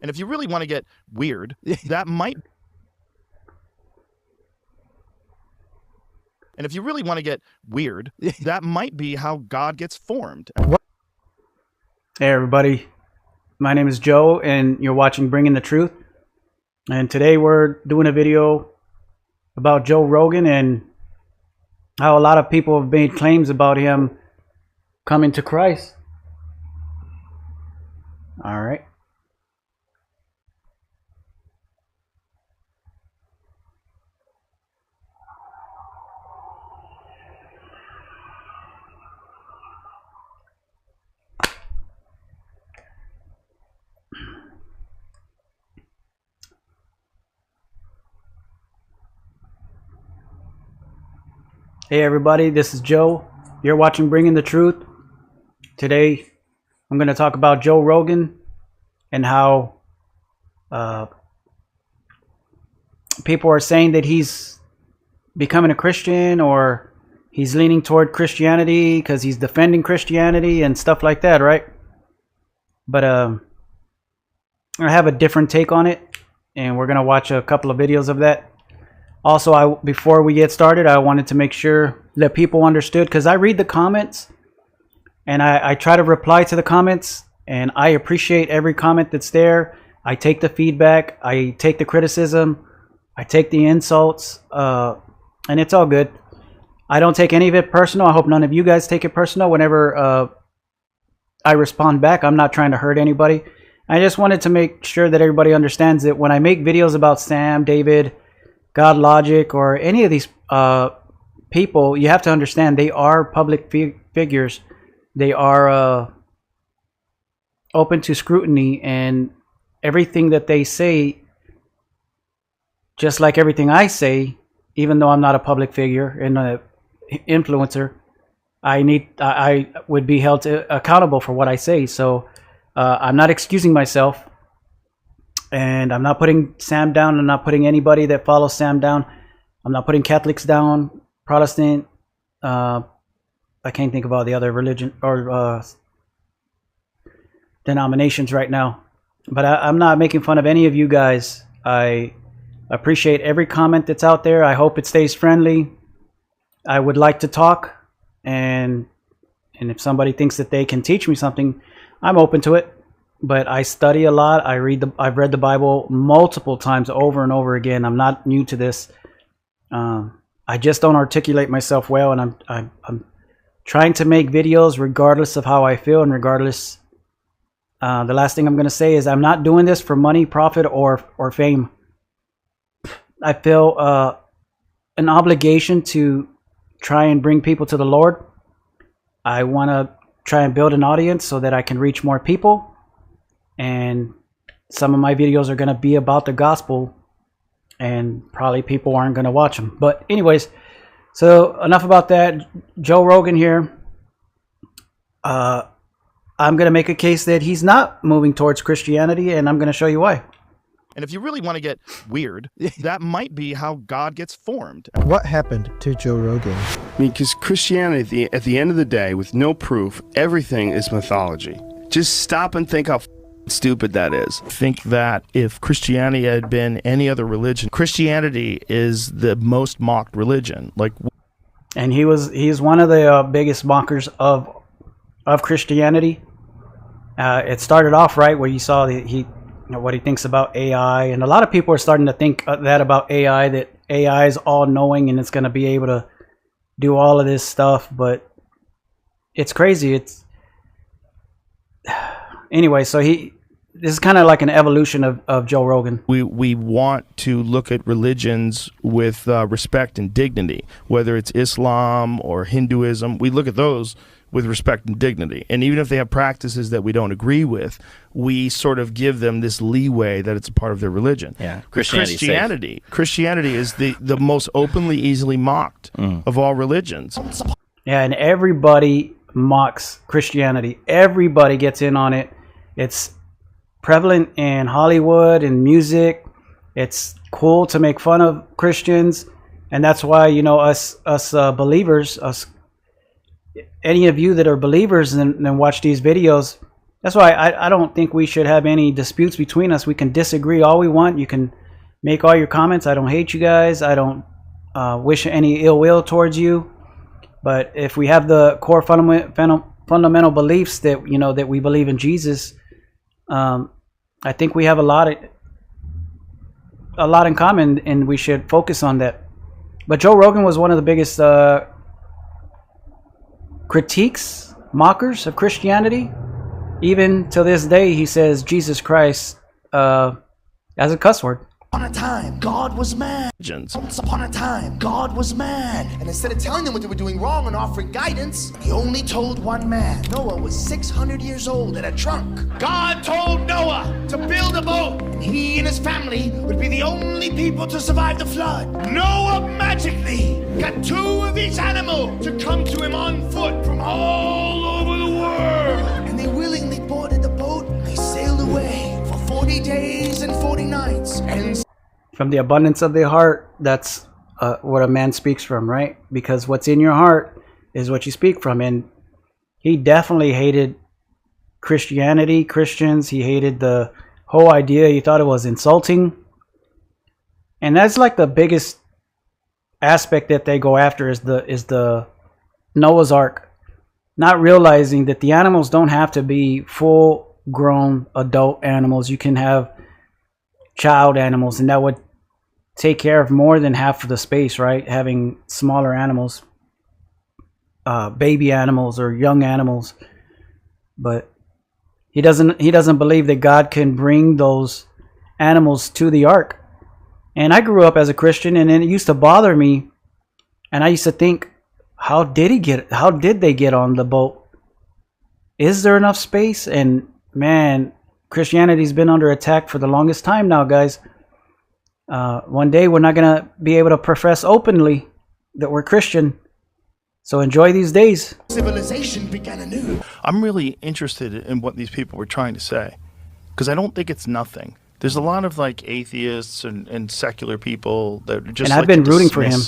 And if you really want to get weird, that might... And if you really want to get weird, that might be how God gets formed. Hey everybody, my name is Joe and you're watching Bringing the Truth. And today we're doing a video about Joe Rogan and how a lot of people have made claims about him coming to Christ. All right. Hey everybody, this is Joe. You're watching Bringing the Truth. Today I'm going to talk about Joe Rogan and how people are saying that he's becoming a Christian or he's leaning toward Christianity because he's defending Christianity and stuff like that, right? But I have a different take on it, and we're going to watch a couple of videos of that. Also, before we get started, I wanted to make sure that people understood, because I read the comments and I try to reply to the comments, and I appreciate every comment that's there. I take the feedback, I take the criticism, I take the insults, and it's all good. I don't take any of it personal. I hope none of you guys take it personal whenever I respond back. I'm not trying to hurt anybody. I just wanted to make sure that everybody understands that when I make videos about Sam, David, God Logic, or any of these people, you have to understand they are public figures. They are open to scrutiny, and everything that they say, just like everything I say, even though I'm not a public figure and an influencer, I would be held accountable for what I say. So I'm not excusing myself. And I'm not putting Sam down. I'm not putting anybody that follows Sam down. I'm not putting Catholics down, Protestant. I can't think of all the other religion or denominations right now. But I'm not making fun of any of you guys. I appreciate every comment that's out there. I hope it stays friendly. I would like to talk. And if somebody thinks that they can teach me something, I'm open to it. But I study a lot. I've read the Bible multiple times over and over again. I'm not new to this. I just don't articulate myself well, and I'm trying to make videos regardless of how I feel, and regardless. The last thing I'm going to say is I'm not doing this for money, profit, or fame. I feel an obligation to try and bring people to the Lord. I want to try and build an audience so that I can reach more people. And some of my videos are going to be about the gospel, and probably people aren't going to watch them. But anyways, so enough about that. Joe Rogan here. I'm going to make a case that he's not moving towards Christianity, and I'm going to show you why. And if you really want to get weird, that might be how God gets formed. What happened to Joe Rogan? I mean, because Christianity, at the end of the day, with no proof, everything is mythology. Just stop and think how stupid that is. Think that if Christianity had been any other religion, Christianity is the most mocked religion. And he's one of the biggest mockers of Christianity. It started off right where you saw what he thinks about AI, and a lot of people are starting to think that about AI, that AI is all knowing and it's going to be able to do all of this stuff. But it's crazy. Anyway, so this is kind of like an evolution of Joe Rogan. We want to look at religions with respect and dignity, whether it's Islam or Hinduism. We look at those with respect and dignity. And even if they have practices that we don't agree with, we sort of give them this leeway that it's a part of their religion. Yeah, Christianity is the most openly, easily mocked of all religions. Yeah, and everybody mocks Christianity. Everybody gets in on it. It's prevalent in Hollywood and music. It's cool to make fun of Christians, and that's why, you know, us believers, any of you that are believers and watch these videos, That's why I don't think we should have any disputes between us. We can disagree all we want. You can make all your comments. I don't hate you guys. I don't wish any ill will towards you. But if we have the core fundamental beliefs that that we believe in Jesus, I think we have a lot in common, and we should focus on that. But Joe Rogan was one of the biggest critiques, mockers of Christianity. Even to this day, he says Jesus Christ as a cuss word. Upon a time, God was mad. Once upon a time, God was mad. And instead of telling them what they were doing wrong and offering guidance, he only told one man. Noah was 600 years old in a trunk. God told Noah to build a boat, and he and his family would be the only people to survive the flood. Noah magically got 2 of each animal to come to him on foot from all over the world. And they willingly boarded the boat, and they sailed away for 40 days and 40 nights. And from the abundance of the heart, that's what a man speaks from, right? Because what's in your heart is what you speak from. And he definitely hated Christianity, Christians. He hated the whole idea. He thought it was insulting. And that's like the biggest aspect that they go after is the Noah's Ark. Not realizing that the animals don't have to be full-grown adult animals. You can have child animals, and that would take care of more than half of the space, right? Having smaller animals, baby animals or young animals. But he doesn't believe that God can bring those animals to the ark. And I grew up as a Christian, and it used to bother me, and I used to think, how did they get on the boat? Is there enough space? And man, Christianity's been under attack for the longest time now, guys. One day we're not going to be able to profess openly that we're Christian. So enjoy these days. civilization began anew. I'm really interested in what these people were trying to say, because I don't think it's nothing. There's a lot of like atheists and secular people that just And I've been rooting for him.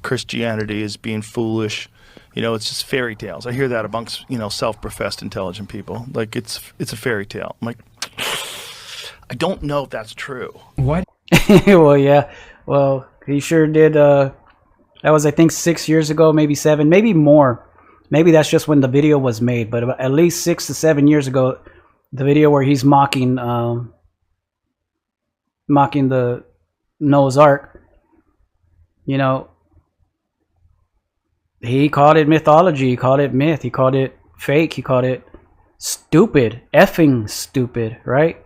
Christianity as being foolish. It's just fairy tales. I hear that amongst self-professed intelligent people. Like it's a fairy tale. I'm like, I don't know if that's true. What? Well, yeah. Well, he sure did. That was, I think, 6 years ago, maybe 7, maybe more. Maybe that's just when the video was made. But at least 6 to 7 years ago, the video where he's mocking the Noah's Ark. He called it mythology. He called it myth. He called it fake. He called it stupid, effing stupid, right?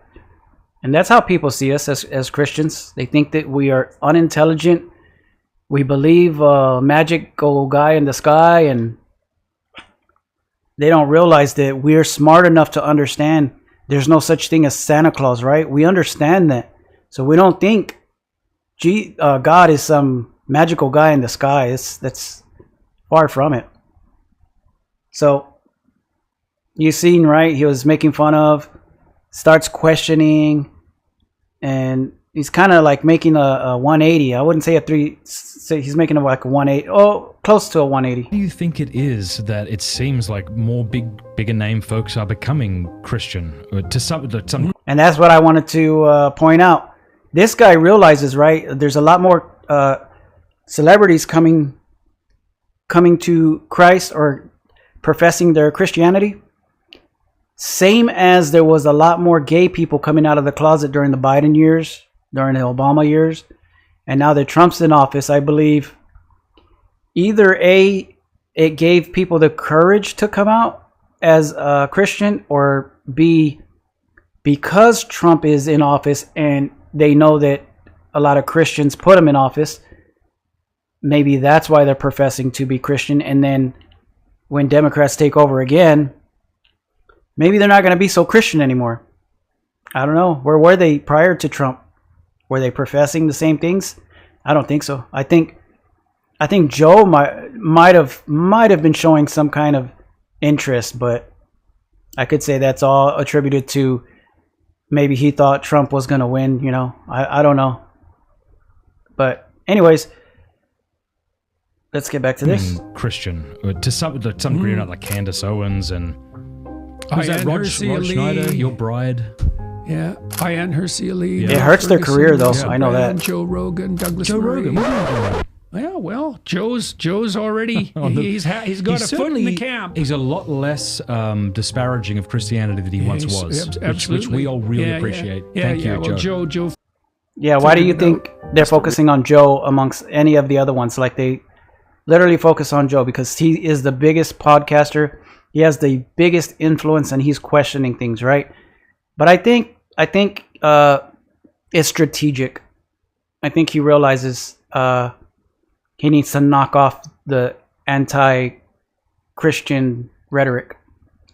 And that's how people see us as Christians. They think that we are unintelligent. We believe magical guy in the sky, and they don't realize that we're smart enough to understand there's no such thing as Santa Claus, right? We understand that. So we don't think God is some magical guy in the sky. That's far from it. So you seen, right? He was making fun of, starts questioning, and he's kind of like making a 180. I wouldn't say a 3. Say he's making like a 180. Oh, close to a 180. Do you think it is that it seems like more bigger name folks are becoming Christian to some? And that's what I wanted to point out. This guy realizes, right? There's a lot more celebrities coming to Christ or professing their Christianity. Same as there was a lot more gay people coming out of the closet during the Biden years, during the Obama years. And now that Trump's in office, I believe either A, it gave people the courage to come out as a Christian, or B, because Trump is in office and they know that a lot of Christians put him in office, maybe that's why they're professing to be Christian. And then when Democrats take over again, maybe they're not going to be so Christian anymore. I don't know. Where were they prior to Trump? Were they professing the same things? I don't think so. I think Joe might have been showing some kind of interest, but I could say that's all attributed to maybe he thought Trump was going to win. I don't know. But anyways, let's get back to this. Christian to some degree, not like Candace Owens and Who's that? Ian Rod Hersey Ali. Schneider, your bride. Yeah, Ian Hersey Ali. Yeah. It hurts their career, though. I know that. Joe Rogan, Douglas Joe Murray. Rogan. What are you doing? Yeah, well, Joe's already he's got a foot in certainly- the camp. He's a lot less disparaging of Christianity than he once was, which we all really appreciate. Thank you, well, Joe. Joe. Yeah, why do you think they're focusing on Joe amongst any of the other ones? Like, they literally focus on Joe because he is the biggest podcaster. He has the biggest influence, and he's questioning things, right? But I think it's strategic. I think he realizes he needs to knock off the anti-Christian rhetoric.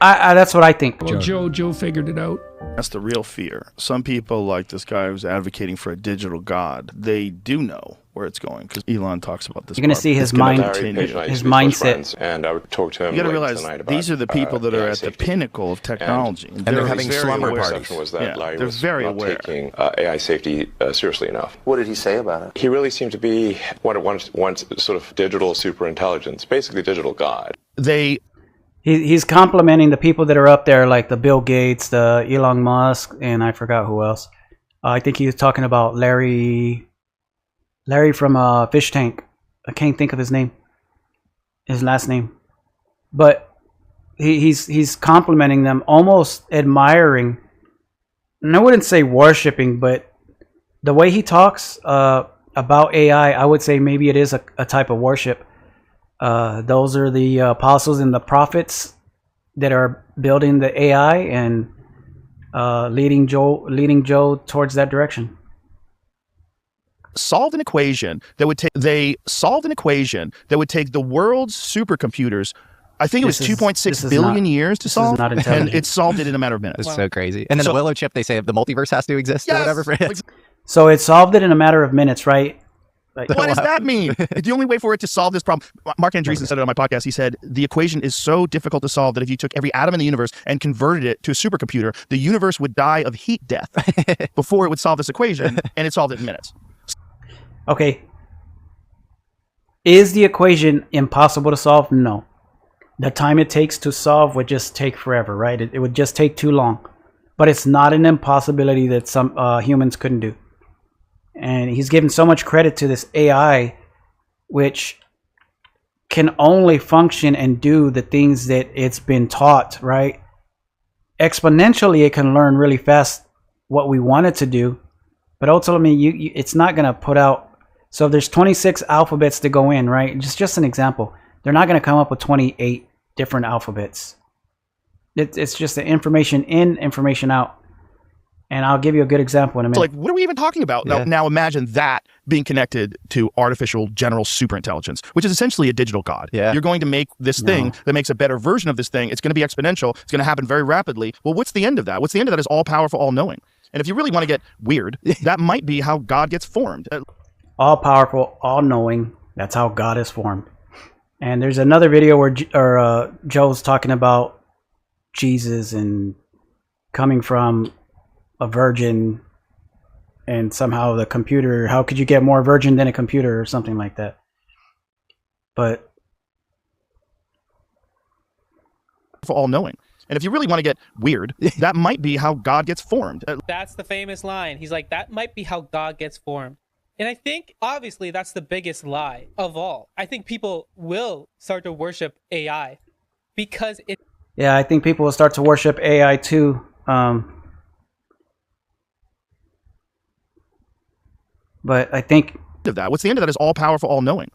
That's what I think. Well, Joe figured it out. That's the real fear. Some people, like this guy who's advocating for a digital god, they do know where it's going because Elon talks about this. You're going to see his mindset. And I would talk to him. You got to late realize tonight about, these are the people that are AI at the safety. pinnacle of technology, And they're having very slumber aware. parties. Perception was that Yeah, Larry they're was very not aware. taking AI safety seriously enough. What did he say about it? He really seemed to be what it wants sort of digital super intelligence, basically digital god. He's complimenting the people that are up there, like the Bill Gates, the Elon Musk, and I forgot who else. I think he was talking about Larry from Fish Tank. I can't think of his last name, but he's complimenting them, almost admiring. And I wouldn't say worshiping, but the way he talks about AI, I would say maybe it is a type of worship. Those are the apostles and the prophets that are building the AI and leading Joe towards that direction. Solved an equation that would take the world's supercomputers. I think it was 2.6 billion years to solve, and it solved it in a matter of minutes. It's so crazy. And then the Willow chip, they say the multiverse has to exist or whatever. So it solved it in a matter of minutes, right? Like, what does that mean? The only way for it to solve this problem, Mark Andreessen said it on my podcast. He said the equation is so difficult to solve that if you took every atom in the universe and converted it to a supercomputer, the universe would die of heat death before it would solve this equation, and it solved it in minutes. Okay. Is the equation impossible to solve? No. The time it takes to solve would just take forever, right? It would just take too long. But it's not an impossibility that some humans couldn't do. And he's given so much credit to this AI, which can only function and do the things that it's been taught, right? Exponentially, it can learn really fast what we want it to do. But ultimately, it's not going to put out. So if there's 26 alphabets to go in, right? Just an example. They're not going to come up with 28 different alphabets. It's just the information in, information out. And I'll give you a good example in a minute. So, like, what are we even talking about? Yeah. Now imagine that being connected to artificial general superintelligence, which is essentially a digital god. Yeah. You're going to make this thing that makes a better version of this thing. It's going to be exponential. It's going to happen very rapidly. Well, what's the end of that? What's the end of that is all-powerful, all-knowing. And if you really want to get weird, that might be how God gets formed. All-powerful, all-knowing. That's how God is formed. And there's another video where Joe's talking about Jesus and coming from a virgin, and somehow the computer, how could you get more virgin than a computer or something like that? But For all-knowing. And if you really want to get weird, that might be how God gets formed. That's the famous line. He's like, that might be how God gets formed. And I think, obviously, that's the biggest lie of all. I think people will start to worship AI because it... yeah, I think people will start to worship AI too. But I think... What's the end of that is all-powerful, all-knowing.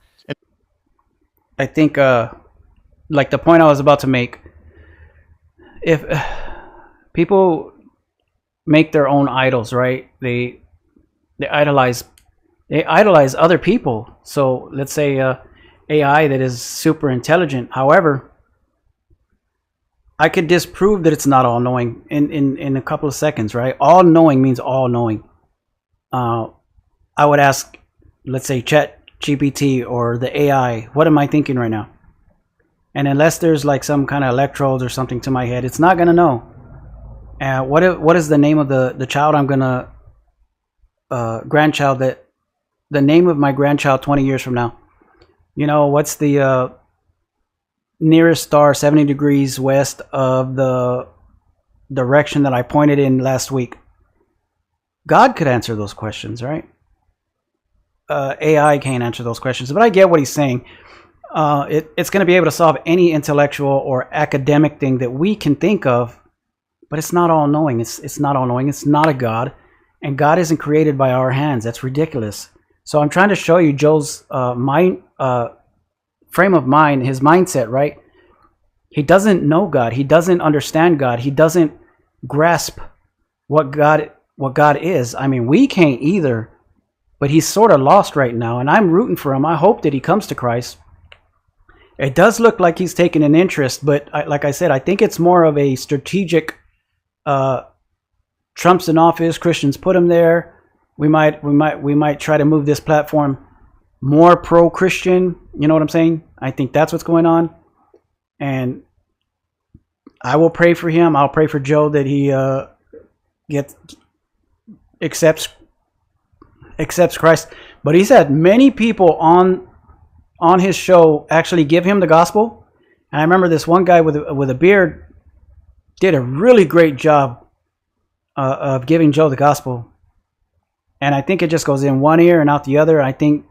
I think, like the point I was about to make, if people make their own idols, right? They idolize other people. So let's say AI that is super intelligent. However, I could disprove that it's not all knowing in a couple of seconds, right? All knowing means all knowing. I would ask, let's say, ChatGPT or the AI, what am I thinking right now? And unless there's like some kind of electrodes or something to my head, it's not gonna know. What is the name of the child I'm gonna grandchild, that the name of my grandchild 20 years from now? You know, what's the nearest star 70 degrees west of the direction that I pointed in last week. God could answer those questions, right? AI can't answer those questions, but I get what he's saying. It's going to be able to solve any intellectual or academic thing that we can think of, but it's not all knowing. It's not all knowing. It's not a God, and God isn't created by our hands. That's ridiculous. So I'm trying to show you Joe's mind, frame of mind, his mindset, right? He doesn't know God. He doesn't understand God. He doesn't grasp what God is. I mean, we can't either, but he's sort of lost right now, and I'm rooting for him. I hope that he comes to Christ. It does look like he's taking an interest, but like I said, I think it's more of a strategic. Trump's in office. Christians put him there. We might try to move this platform more pro-Christian. You know what I'm saying? I think that's what's going on, and I will pray for him. I'll pray for Joe that he accepts Christ. But he's had many people on his show actually give him the gospel. And I remember this one guy with a beard did a really great job of giving Joe the gospel. And I think it just goes in one ear and out the other. I think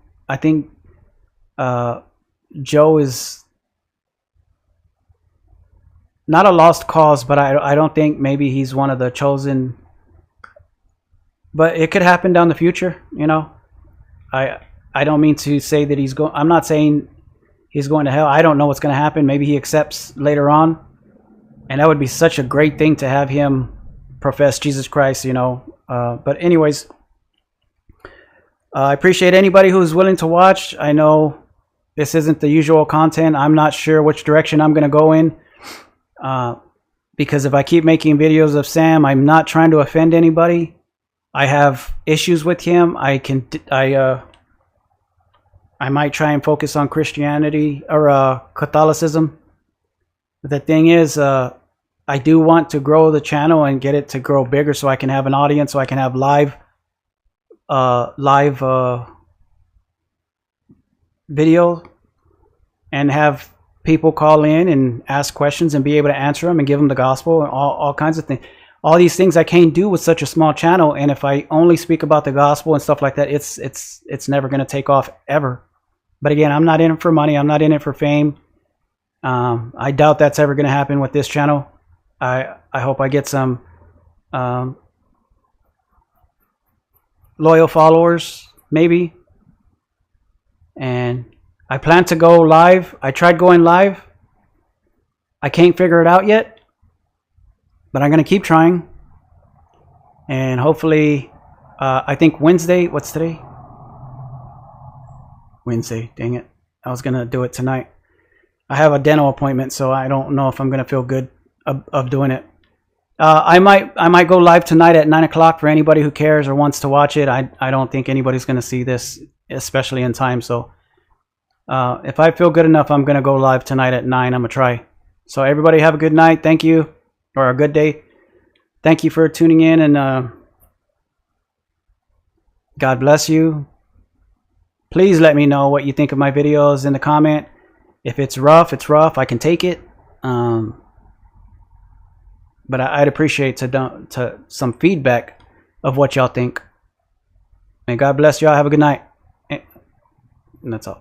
Joe is not a lost cause, but I don't think maybe he's one of the chosen. But it could happen down the future, you know. I don't mean to say that he's going. I'm not saying he's going to hell. I don't know what's going to happen. Maybe he accepts later on, and that would be such a great thing to have him profess Jesus Christ, you know. But anyways, I appreciate anybody who's willing to watch. I know this isn't the usual content. I'm not sure which direction I'm going to go in, because if I keep making videos of Sam, I'm not trying to offend anybody. I have issues with him. I might try and focus on Christianity or Catholicism. But the thing is, I do want to grow the channel and get it to grow bigger, so I can have an audience, so I can have live video and have people call in and ask questions and be able to answer them and give them the gospel and all kinds of things. All these things I can't do with such a small channel, and if I only speak about the gospel and stuff like that, it's never going to take off ever. But again, I'm not in it for money. I'm not in it for fame. I doubt that's ever going to happen with this channel. I hope I get some loyal followers, maybe. And I plan to go live. I tried going live. I can't figure it out yet. But I'm going to keep trying. And hopefully, I think Wednesday, what's today? Wednesday, dang it. I was going to do it tonight. I have a dental appointment, so I don't know if I'm going to feel good of doing it. I might go live tonight at 9 o'clock for anybody who cares or wants to watch it. I don't think anybody's going to see this, especially in time. So if I feel good enough, I'm going to go live tonight at 9. I'm going to try. So everybody have a good night. Thank you. Or a good day. Thank you for tuning in, and God bless you. Please let me know what you think of my videos in the comment. If it's rough, it's rough. I can take it. But I'd appreciate to some feedback of what y'all think. And God bless y'all. Have a good night. And that's all.